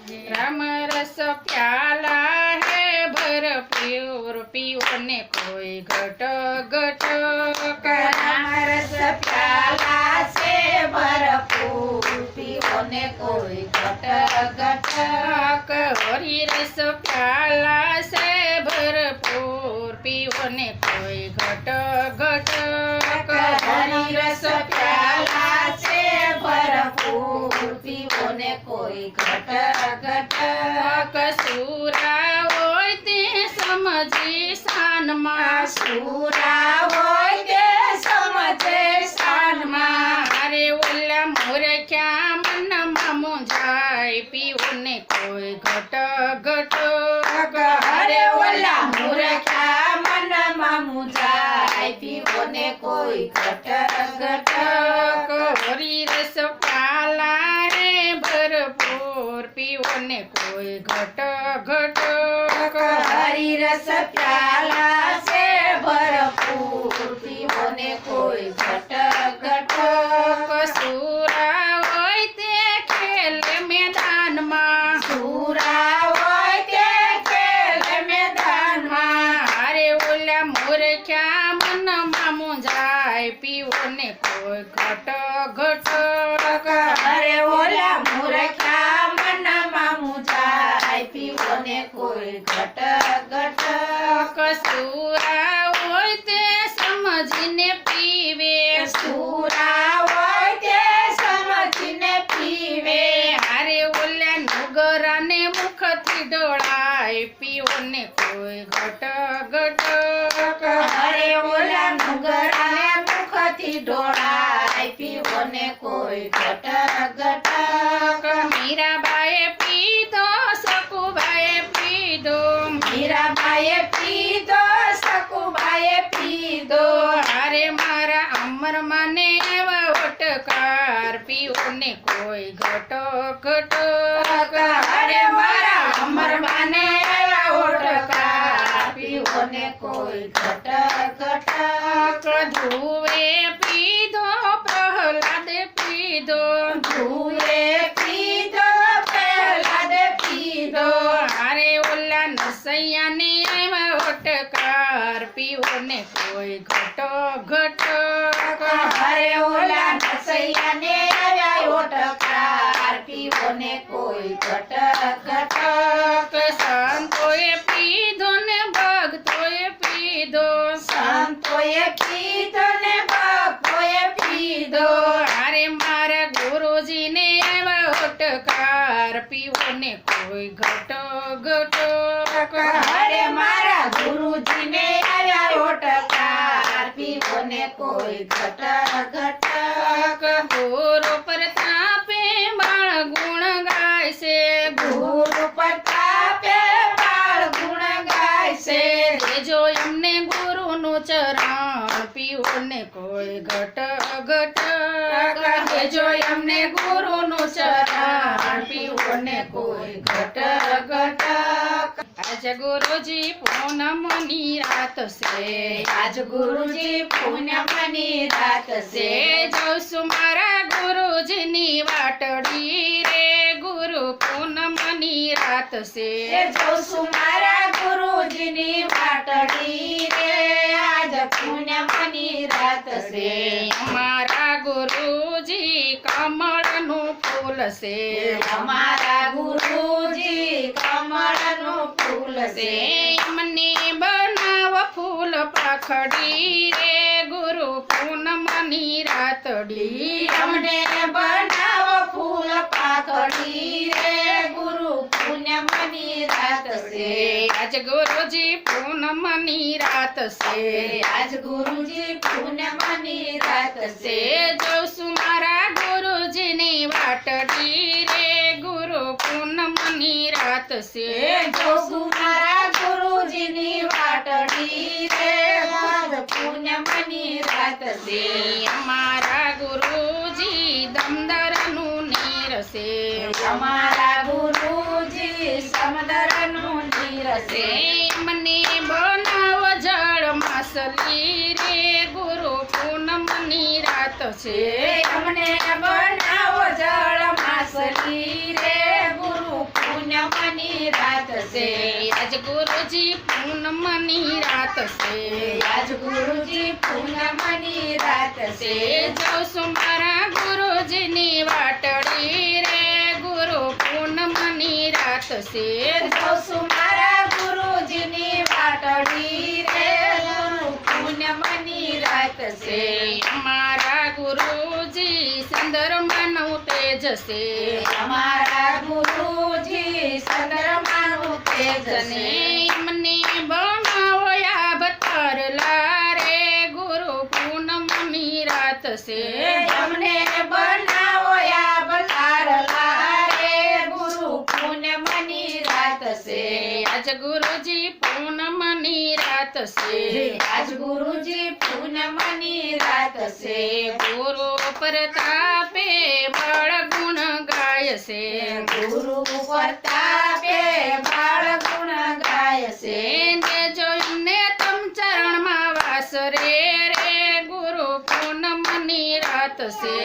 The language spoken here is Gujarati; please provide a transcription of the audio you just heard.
राम रस प्याला है भरपूर पियो ने कोई घट घट राम रस प्याला से भरपूर पियो ने कोई घट घट हरि रस प्याला से भरपूर पियो ने कोई घट घट हरि रस प्याला से भरपूर पियो ने कोई घट घट कसूरा होय ते समझी शान में सूरा होय ते समझे शान में अरे ओला मोरख्या मन मामू जाय पियो ने कोई घट घट हरे ओला मूर्खा मन मामू जाय पियो ने कोई घट घट हरी रस प्याला है भरपूर पियो ने कोई घट घट हरी रस प्याला से भरपूर पियो ने कोई घट घट कसूरा होय ते खेल मैदान में सूरा होय ते खेल मैदान में अरे ओला मोरख्या मन मामू जाय पियो ने कोई घट घट हरे ओला मूर्खा मन मामू जाय पियो ने कोई घट घट कसूरा होय ते समझीने पीवे सूरा होय ते समझीने पीवे अरे ओला नुगरा ने मुख थी डोळाय पियो ने कोई घट घट हरे ओला नुगरा ने मुखથી ઢોળાય પીવો ને કોઈ ઘટ ઘટ મીરાબાએ પીધો સકુબાએ પીધો મીરાબાઈએ પીધો સકુબાઈએ પીધો અરે મારા અમર માને એવા ઓટકાર પીવો ને કોઈ ઘટ ઘટ હરે મારા અમરબાને એવા ઓટકાર પીવો ને કોઈ ઘટ ઘટ ધુવે પીધો પ્રહલાદે પીધો ધુએ પીધો પ્રહલાદે પીધો અરે ઓલા નસૈયાને એવા ઓટકાર પીવો ને કોઈ ઘટ ઘટ હરે ઓલા નસૈયાને આવ્યા ઓટકાર પીવો ને કોઈ ઘટ ઘટ સંતોએ પીધો ને ભક્તોએ પીધો સંતોએ પીધો ને ભક્તોએ પીધો અરે મારા ગુરુજીને એવા ઓટકાર પીવો ને કોઈ ઘટ ઘટ હરે મારા ગુરુજીને આવ્યા ઓટકાર પીવો ને કોઈ ઘટ ઘટ ગુરુ પ્રતાપે બાળ ગુણ ગાય છે ગુરુ પ્રતાપે બાળ ગુણ ગાય છે દેજો એમને ગુરુનું ચરણ પીવો ને કોઈ ઘટ ઘટ કહેજો અમને ગુરુનું ચરણ પીવો ને કોઈ ઘટ ઘટ આજ ગુરુજી પૂનમની રાત છે આજ ગુરુજી પૂનમની રાત છે છે જાઉં છું મારા ગુરુજીની વાટડી રે ગુરુ પૂનમની રાત છે જોશું મારા ગુરુજીની વાટડી રે આજ પૂનમની રાત છે અમારા ગુરુજી કમળનું ફૂલ છે અમારા ગુરુજી કમળનું ફૂલ છે એમને બનાવ ફૂલ પાખડી રે ગુરુ પૂનમની રાતડી અમને બનાવો ફૂલ પાખડી રે ગુરુ પૂનમની રાત છે આજ ગુરુજી પૂનમની રાત છે આજ ગુરુજી પૂનમની રાત છે છે જાઉં છું મારા ગુરુજીની વાટડી રે ગુરુ પૂનમની રાત છે જોશું મારા ગુરુજીની વાટડી રે આજ પૂનમની રાત છે અમારા ગુરુજી દમદરનું નીર છે અમારા ગુરુજી સમદરનું નીર છે મને બનાવ જળ માસલી રે ગુરુ પૂનમની રાત છે અમને બનાવો જળ માસલી રે ગુરુ પૂનમ ગુરુજી પૂનમની રાત છે આજ ગુરુજી પૂનમની રાત છે જાઉં છું મારા ગુરુજીની વાટડી રે ગુરુ પૂનમની રાત છે જાઉં છું મારા ગુરુજીની વાટડી રે ગુરુ પૂનમની રાત છે અમારા ગુરુજી ચંદ્રમાનું તેજ છે અમારા ગુરુજી ચંદ્રમાનું તેજ જને છે એમને બનાવો અવતારલા રે ગુરુ પૂનમની રાત છે અમને બનાવો અવતારલા રે ગુરુ પૂનમની રાત છે આજ ગુરુજી પૂનમની રાત છે આજ ગુરુજી પૂનમની રાત છે ગુરુ પ્રતાપે બળ ગુણ ગાય છે ગુરુ પ્રતાપે બાળ ગુણ ગાય છે દેજો એમને તમ ચરણમાં વાસ રે રે ગુરુ પૂનમની રાત છે